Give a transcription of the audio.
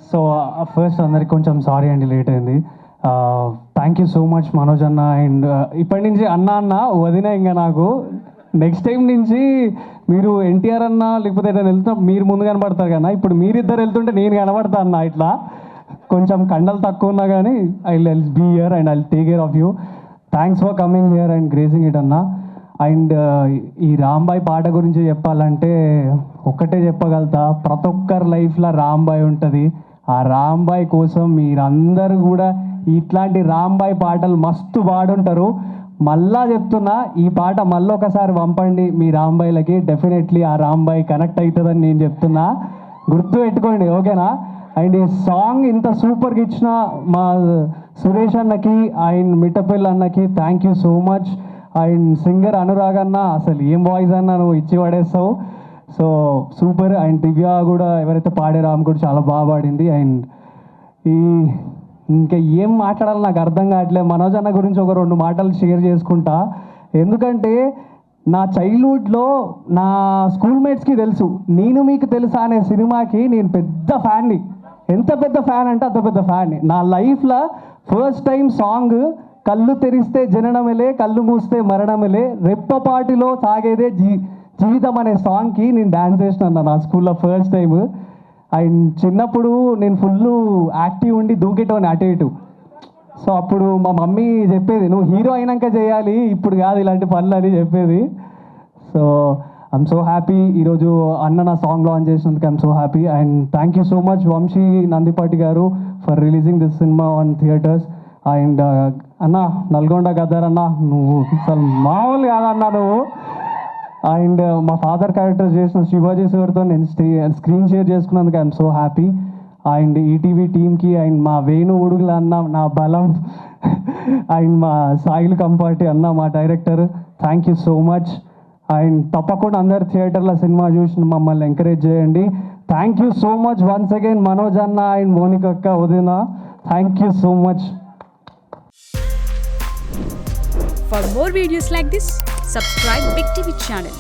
So first అందరికి కొంచెం sorry అండి, లేట్ అయింది. Thank you so much Manoj అన్న. అండ్ ఇప్పటి నుంచి అన్న అన్న వదిన ఇంకా నాకు నెక్స్ట్ టైం నుంచి మీరు ఎన్టీఆర్ అన్న లేకపోతే ఏదైనా వెళ్తున్నా మీరు ముందు కనబడతారు కదా, ఇప్పుడు మీరిద్దరు వెళ్తుంటే నేను కనబడతా అన్న. ఇట్లా కొంచెం కండలు తక్కువ ఉన్నా కానీ I will be here and I will take care of you. Thanks for coming here and gracing it అన్న. అండ్ ఈ రాంబాయ్ పాట గురించి చెప్పాలంటే ఒక్కటే చెప్పగలుగుతా, ప్రతి ఒక్కరి లైఫ్లో రాంబాయ్ ఉంటుంది. ఆ రాంబాయ్ కోసం మీరందరూ కూడా ఇట్లాంటి రాంబాయ్ పాటలు మస్తు పాడుంటారు. మళ్ళా చెప్తున్నా, ఈ పాట మళ్ళీ ఒకసారి పంపండి మీ రాంబాయ్లకి, డెఫినెట్లీ ఆ రాంబాయ్ కనెక్ట్ అవుతుందని నేను చెప్తున్నా, గుర్తు పెట్టుకోండి, ఓకేనా? అండ్ ఈ సాంగ్ ఇంత సూపర్గా ఇచ్చిన మా సురేష్ అన్నకి అండ్ మిట్టపల్లి అన్నకి thank you so much. And singer Anurag అన్న, అసలు ఏం వాయిస్ అన్న నువ్వు ఇచ్చి పడేస్తావు, సో సూపర్. అండ్ దివ్య కూడా ఎవరైతే పాడారో ఆమె కూడా చాలా బాగా పాడింది. అండ్ ఈ ఇంకా ఏం మాట్లాడాలి నాకు అర్థం కావట్లేదు. మనోజ్ అన్న గురించి ఒక 2 మాటలు షేర్ చేసుకుంటా. ఎందుకంటే నా చైల్డ్హుడ్లో నా స్కూల్మేట్స్కి తెలుసు, నేను మీకు తెలుసా అనే సినిమాకి నేను పెద్ద ఫ్యాన్ని. ఎంత పెద్ద ఫ్యాన్ అంటే అంత పెద్ద ఫ్యాన్ని. నా లైఫ్లో ఫస్ట్ టైం సాంగ్ కళ్ళు తెరిస్తే జననమేలే, కళ్ళు మూస్తే మరణమేలే, రెప్పపాటిలో సాగేదే జీవితం అనే సాంగ్కి నేను డ్యాన్స్ చేసినాను నా స్కూల్లో ఫస్ట్ టైం. అండ్ చిన్నప్పుడు నేను ఫుల్ యాక్టివ్ ఉండి దూకేటోని అటు ఇటు. సో అప్పుడు మా మమ్మీ చెప్పేది, నువ్వు హీరో అయినాక చేయాలి, ఇప్పుడు కాదు ఇలాంటి పనులు అని చెప్పేది. సో ఐఎమ్ సో హ్యాపీ ఈరోజు అన్న నా సాంగ్ లాంచ్ చేసినందుకు I'm so happy. And thank you so much Vamsi Nandipati garu for releasing this cinema on theatres. And అన్న నల్గొండ గద్దర్ అన్న, నువ్వు అసలు మామూలు కాదన్నా నువ్వు. అండ్ మా ఫాదర్ క్యారెక్టర్ చేసిన శివాజీ సార్తో నేను స్క్రీన్ షేర్ చేసుకున్నందుకు I'm so happy. And ETV టీమ్కి అండ్ మా వేణు ఉడుగుల అన్న నా బలం, అండ్ మా సాయిల్ కంపాటి అన్న మా director, thank you so much. And తప్పకుండా అందరు థియేటర్లో సినిమా చూసి మమ్మల్ని ఎంకరేజ్ చేయండి. Thank you so much once again Manoj అన్న అండ్ మోనిక అక్క వదిన, thank you so much. For more videos like this, subscribe Big TV channel.